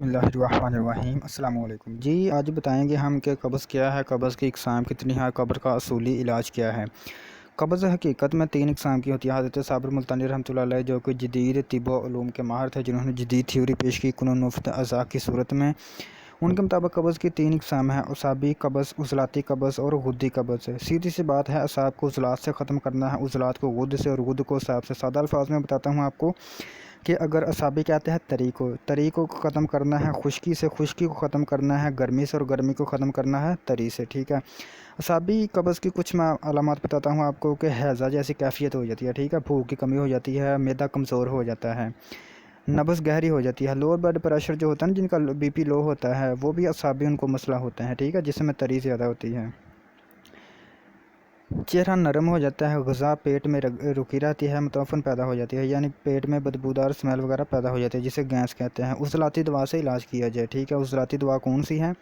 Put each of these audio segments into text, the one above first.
بسم اللہ الرحمن الرحیم۔ السلام علیکم جی، آج بتائیں گے ہم کہ قبض کیا ہے، قبض کی اقسام کتنی ہے، قبض کا اصولی علاج کیا ہے۔ قبض حقیقت میں 3 اقسام کی ہوتی ہے۔ حضرت صابر ملتانی رحمتلہ جو کہ جدید طب و علوم کے ماہر تھے، جنہوں نے جدید تھیوری پیش کی قانون مفت اعضاء کی صورت میں، ان کے مطابق قبض کی 3 اقسام ہیں: اعصابی قبض، عضلاتی قبض اور غدی قبض۔ سیدھی سی بات ہے، اعصاب کو عضلات سے ختم کرنا ہے، عضلات کو غد سے، اور غد کو اعصاب سے۔ سادہ الفاظ میں بتاتا ہوں آپ کو کہ اگر اعصابی کہتے ہیں تری کو ختم کرنا ہے، خشکی سے خشکی کو ختم کرنا ہے، گرمی سے، اور گرمی کو ختم کرنا ہے تری سے، ٹھیک ہے۔ اعصابی قبض کی کچھ میں علامات بتاتا ہوں آپ کو کہ ہیضہ جیسی کیفیت ہو جاتی ہے، ٹھیک ہے، بھوک کی کمی ہو جاتی ہے، معدہ کمزور ہو جاتا ہے، نبض گہری ہو جاتی ہے، لوور بلڈ پریشر جو ہوتا ہے نا، جن کا بی پی لو ہوتا ہے، وہ بھی اعصابی ان کو مسئلہ ہوتا ہے، ٹھیک ہے، جس میں تری زیادہ ہوتی ہے۔ چہرہ نرم ہو جاتا ہے، غذا پیٹ میں رکی رہتی ہے، متوفن پیدا ہو جاتی ہے، یعنی پیٹ میں بدبودار اسمیل وغیرہ پیدا ہو جاتی ہے، جسے گیس کہتے ہیں۔ عضلاتی دوا سے علاج کیا جائے، ٹھیک ہے۔ عضلاتی دوا کون سی ہے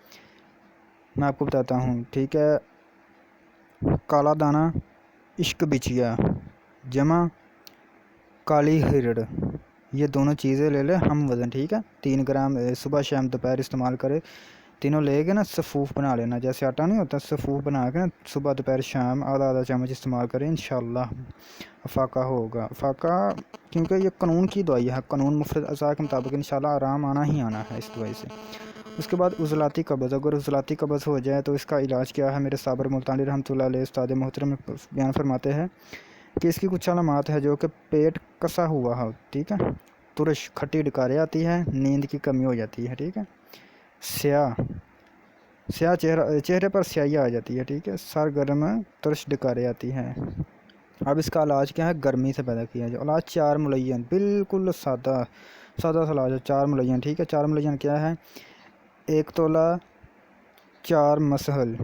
میں آپ کو بتاتا ہوں، ٹھیک ہے۔ کالا دانہ، عشق بچیا، جمع کالی ہرڑ، یہ دونوں چیزیں لے لے ہم وزن، ٹھیک ہے۔ 3 گرام صبح شام دوپہر استعمال کرے، تینوں لے کے نا صفوف بنا لینا، جیسے آٹا نہیں ہوتا، صفوف بنا کے نا صبح دوپہر شام آدھا چمچ استعمال کریں، انشاءاللہ افاقہ ہوگا۔ افاقہ کیونکہ یہ قانون کی دوائی ہے، قانون مفرد اعضاء کے مطابق انشاءاللہ آرام آنا ہی آنا ہے اس دوائی سے۔ اس کے بعد عضلاتی قبض، اگر عضلاتی قبض ہو جائے تو اس کا علاج کیا ہے؟ میرے صابر ملتانی رحمتلہ علیہ استاد محترم بیان فرماتے ہیں کہ اس کی کچھ علامات ہے، جو کہ پیٹ کسا ہوا ہو، ٹھیک ہے، ترش کھٹی ڈکاریں آتی ہے، نیند کی کمی ہو جاتی ہے، ٹھیک ہے، سیاہ چہرے پر سیاہی آ جاتی ہے، ٹھیک ہے، سر گرم ترش ڈکاریں آتی ہیں۔ اب اس کا علاج کیا ہے؟ گرمی سے پیدا کیا جائے۔ علاج 4 ملین، بالکل سادہ سا علاج ہے، 4 ملین، ٹھیک ہے۔ 4 ملین کیا ہے؟ 1 تولہ 4 مسحل،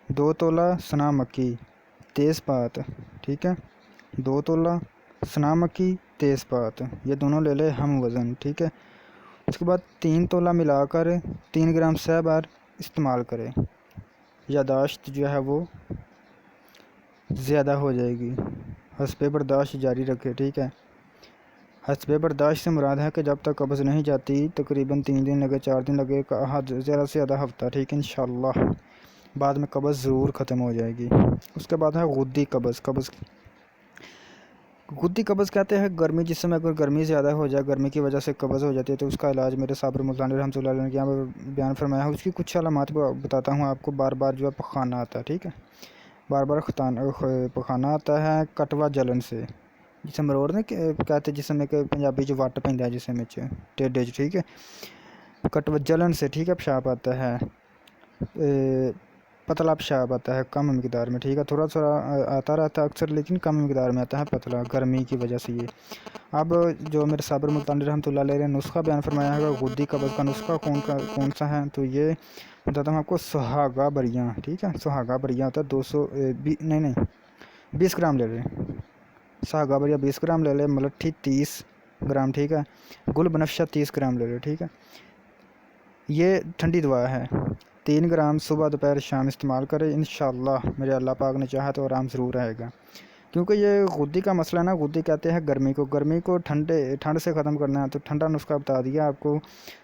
2 تولہ سنا مکی تیز پات، ٹھیک ہے، 2 تولہ سنا مکی تیز پات، یہ دونوں لے لے ہم وزن، ٹھیک ہے۔ اس کے بعد 3 تولہ ملا کر 3 گرام سہ بار استعمال کرے، یاداشت جو ہے وہ زیادہ ہو جائے گی، حسب برداشت جاری رکھے، ٹھیک ہے۔ حسب برداشت سے مراد ہے کہ جب تک قبض نہیں جاتی، تقریباً 3 دن لگے، 4 دن لگے، زیادہ سے زیادہ ہفتہ، ٹھیک ہے، انشاءاللہ بعد میں قبض ضرور ختم ہو جائے گی۔ اس کے بعد ہے غدی قبض۔ غدی قبض کہتے ہیں گرمی، جس میں اگر گرمی زیادہ ہو جائے، گرمی کی وجہ سے قبض ہو جاتی ہے، تو اس کا علاج میرے صابر ملتانی رحمۃ اللہ علیہ نے یہاں پر بیان فرمایا ہے۔ اس کی کچھ علامات بتاتا ہوں آپ کو۔ بار بار جو ہے پخانہ آتا ہے، ٹھیک ہے، بار بار پخانہ آتا ہے، کٹوا جلن سے، جسے مروڑ نہیں کہتے، جس میں کہ پنجابی جو وٹ پیندا ہے جسے میں ٹیڈے، ٹھیک ہے، کٹوا جلن سے، ٹھیک ہے، پیشاب آتا ہے، پتلا پیشاب آتا ہے کم مقدار میں، ٹھیک ہے، تھوڑا آتا رہتا ہے اکثر، لیکن کم مقدار میں آتا ہے پتلا، گرمی کی وجہ سے یہ۔ اب جو میرے صابر ملتانی رحمۃ اللہ علیہ نے نسخہ بیان فرمایا ہے غدی قبض کا نسخہ کون سا ہے، تو یہ بتاتا ہوں آپ کو، سہاگا بریاں، ٹھیک ہے، سہاگا بریاں ہوتا ہے 20 گرام لے لیں، سہاگا بریاں 20 گرام لے لیں، ملٹھی 30 گرام، ٹھیک ہے، گل بنفشہ 30 گرام لے لیں، ٹھیک ہے۔ یہ ٹھنڈی دوا ہے، 3 گرام صبح دوپہر شام استعمال کرے، انشاءاللہ میرے اللہ پاک نے چاہا تو آرام ضرور رہے گا۔ کیونکہ یہ غدی کا مسئلہ ہے نا، غدی کہتے ہیں گرمی کو ٹھنڈ سے ختم کرنا ہے، تو ٹھنڈا نسخہ بتا دیا آپ کو،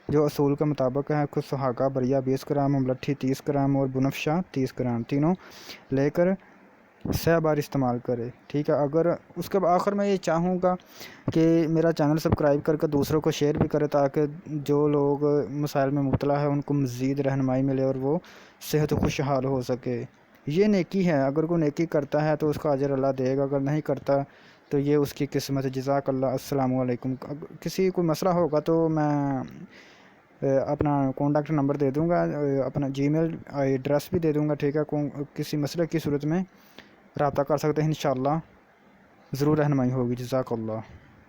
جو اصول کے مطابق ہے، کچھ سہاگا بریا 20 گرام، ملٹھی 30 گرام اور بنفشہ 30 گرام، تینوں لے کر سہ بار استعمال کرے، ٹھیک ہے۔ اگر اس کے آخر میں یہ چاہوں گا کہ میرا چینل سبسکرائب کر کے دوسروں کو شیئر بھی کرے، تاکہ جو لوگ مسائل میں مبتلا ہے ان کو مزید رہنمائی ملے اور وہ صحت خوشحال ہو سکے۔ یہ نیکی ہے، اگر کوئی نیکی کرتا ہے تو اس کا اجر اللہ دے گا، اگر نہیں کرتا تو یہ اس کی قسمت ہے۔ جزاک اللہ۔ السلام علیکم۔ کسی کوئی مسئلہ ہوگا تو میں اپنا کانٹیکٹ نمبر دے دوں گا، اپنا جی میل ایڈریس بھی دے دوں گا، ٹھیک ہے، کسی مسئلے کی صورت میں رابطہ کر سکتے ہیں، انشاءاللہ ضرور رہنمائی ہوگی۔ جزاک اللہ۔